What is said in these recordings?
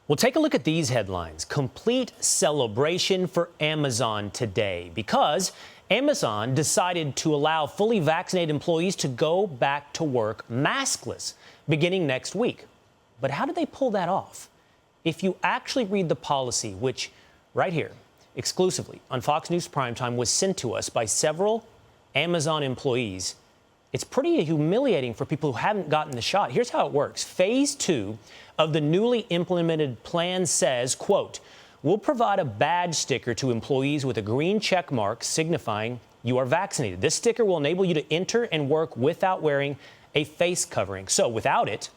Well, take a look at these headlines. Complete celebration for Amazon today because Amazon decided to allow fully vaccinated employees to go back to work maskless beginning next week. But how did they pull that off? If you actually read the policy, which right here, exclusively on Fox News Primetime, was sent to us by several Amazon employees, it's pretty humiliating for people who haven't gotten the shot. Here's how it works. Phase 2 of the newly implemented plan says, quote, we'll provide a badge sticker to employees with a green check mark signifying you are vaccinated. This sticker will enable you to enter and work without wearing a face covering. So without it,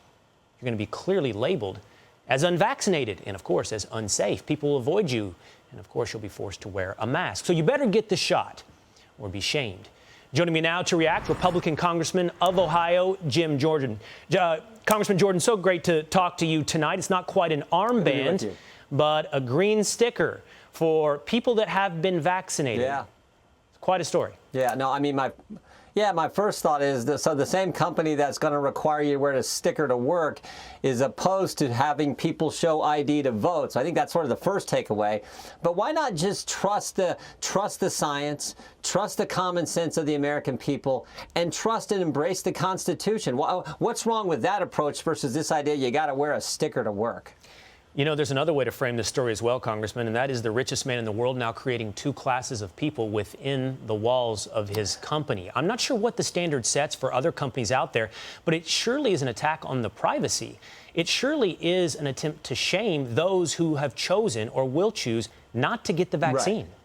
you're going to be clearly labeled as unvaccinated and, of course, as unsafe. People will avoid you, and, of course, you'll be forced to wear a mask. So you better get the shot or be shamed. Joining me now to react, Republican Congressman of Ohio, Jim Jordan. Congressman Jordan, so great to talk to you tonight. It's not quite an armband, but a green sticker for people that have been vaccinated. Yeah. It's quite a story. Yeah, no, I mean, my first thought is that, so the same company that's going to require you to wear a sticker to work is opposed to having people show ID to vote. So I think that's sort of the first takeaway. But why not just trust the science, trust the common sense of the American people, and trust and embrace the Constitution? What's wrong with that approach versus this idea you got to wear a sticker to work? You know, there's another way to frame this story as well, Congressman, and that is the richest man in the world now creating two classes of people within the walls of his company. I'm not sure what the standard sets for other companies out there, but it surely is an attack on the privacy. It surely is an attempt to shame those who have chosen or will choose not to get the vaccine. Right.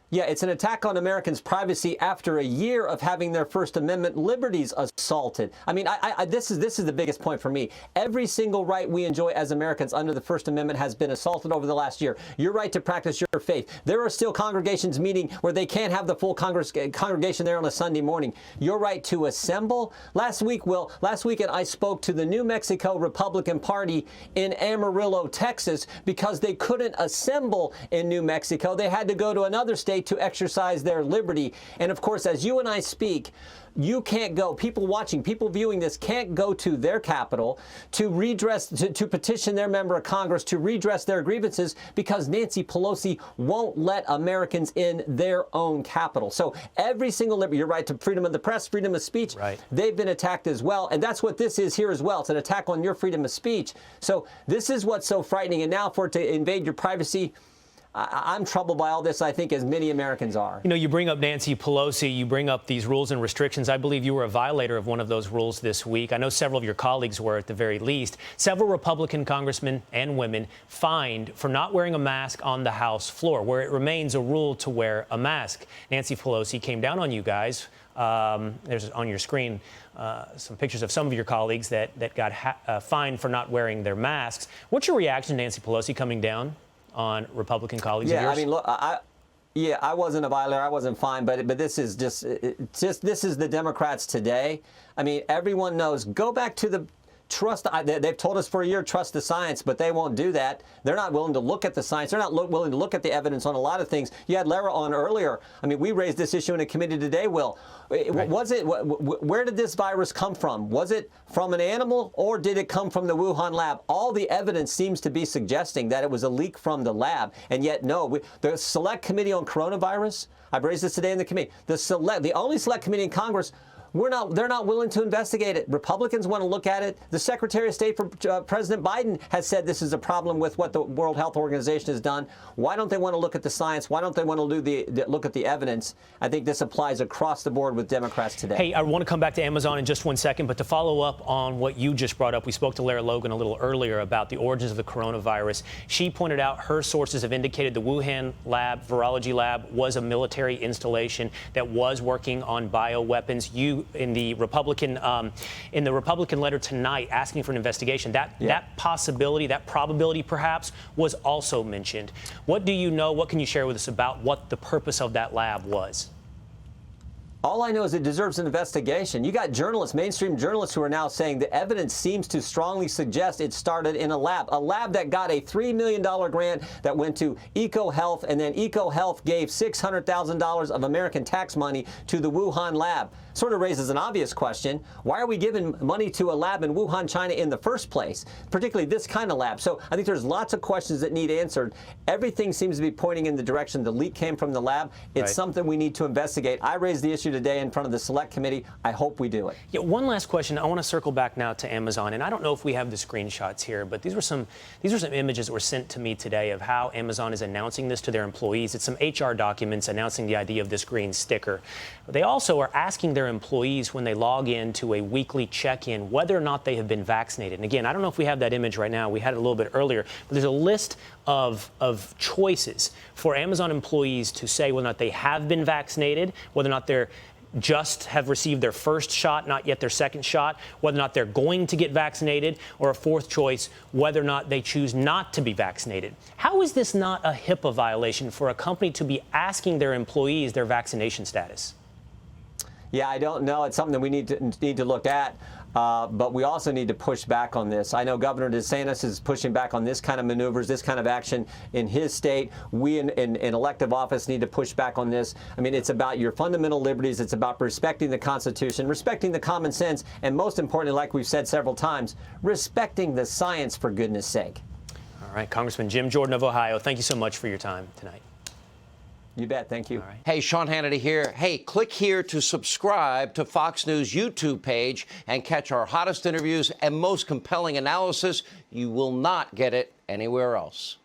Yeah, it's an attack on Americans' privacy after a year of having their First Amendment liberties assaulted. I mean, this is the biggest point for me. Every single right we enjoy as Americans under the First Amendment has been assaulted over the last year. Your right to practice your faith. There are still congregations meeting where they can't have the full congregation there on a Sunday morning. Your right to assemble. Last weekend I spoke to the New Mexico Republican Party in Amarillo, Texas, because they couldn't assemble in New Mexico. They had to go to another state to exercise their liberty. And of course, as you and I speak, you can't go, people watching, people viewing this can't go to their capital to redress, to petition their member of Congress to redress their grievances because Nancy Pelosi won't let Americans in their own capital. So every single liberty, your right to freedom of the press, freedom of speech, right, they've been attacked as well. And that's what this is here as well. It's an attack on your freedom of speech. So this is what's so frightening. And now for it to invade your privacy, I'm troubled by all this, I think, as many Americans are. You know, you bring up Nancy Pelosi, you bring up these rules and restrictions. I believe you were a violator of one of those rules this week. I know several of your colleagues were at the very least. Several Republican congressmen and women fined for not wearing a mask on the House floor, where it remains a rule to wear a mask. Nancy Pelosi came down on you guys. There's on your screen some pictures of some of your colleagues that got fined for not wearing their masks. What's your reaction to Nancy Pelosi coming down on Republican colleagues of yours? I mean, look, I wasn't a violator. I wasn't fine, but this is this is the Democrats today. I mean, everyone knows. Go back to the trust. They've told us for a year, trust the science, but they won't do that. They're not willing to look at the science. They're not willing to look at the evidence on a lot of things. You had Lara on earlier. I mean, we raised this issue in a committee today, Will. Right. Where did this virus come from? Was it from an animal or did it come from the Wuhan lab? All the evidence seems to be suggesting that it was a leak from the lab. And yet, no, the Select Committee on Coronavirus, I've raised this today in the committee, the only Select Committee in Congress, they're not willing to investigate it. Republicans want to look at it. The Secretary of State for President Biden has said this is a problem with what the World Health Organization has done. Why don't they want to look at the science? Why don't they want to look at the evidence? I think this applies across the board with Democrats today. Hey, I want to come back to Amazon in just one second, but to follow up on what you just brought up, we spoke to Lara Logan a little earlier about the origins of the coronavirus. She pointed out her sources have indicated the Wuhan lab, virology lab, was a military installation that was working on bioweapons. You in the Republican letter tonight asking for an investigation, that possibility, that probability perhaps was also mentioned. What do you know? What can you share with us about what the purpose of that lab was? All I know is it deserves an investigation. You got journalists, mainstream journalists, who are now saying the evidence seems to strongly suggest it started in a lab that got a $3 million grant that went to EcoHealth, and then EcoHealth gave $600,000 of American tax money to the Wuhan lab. Sort of raises an obvious question. Why are we giving money to a lab in Wuhan, China in the first place, particularly this kind of lab? So I think there's lots of questions that need answered. Everything seems to be pointing in the direction the leak came from the lab. It's something we need to investigate. I raised the issue today in front of the Select Committee. I hope we do it. Yeah, one last question. I want to circle back now to Amazon, and I don't know if we have the screenshots here, but these were some images that were sent to me today of how Amazon is announcing this to their employees. It's some HR documents announcing the idea of this green sticker. They also are asking their employees when they log in to a weekly check-in whether or not they have been vaccinated. And again, I don't know if we have that image right now. We had it a little bit earlier, but there's a list of choices for Amazon employees to say whether or not they have been vaccinated, whether or not they're just have received their first shot, not yet their second shot, whether or not they're going to get vaccinated, or a fourth choice, whether or not they choose not to be vaccinated. How is this not a HIPAA violation for a company to be asking their employees their vaccination status? Yeah, I don't know. It's something that we need to look at. But we also need to push back on this. I know Governor DeSantis is pushing back on this kind of maneuvers, this kind of action in his state. We in elective office need to push back on this. I mean, it's about your fundamental liberties. It's about respecting the Constitution, respecting the common sense, and most importantly, like we've said several times, respecting the science, for goodness sake. All right, Congressman Jim Jordan of Ohio, thank you so much for your time tonight. You bet. Thank you. Hey, Sean Hannity here. Hey, click here to subscribe to Fox News YouTube page and catch our hottest interviews and most compelling analysis. You will not get it anywhere else.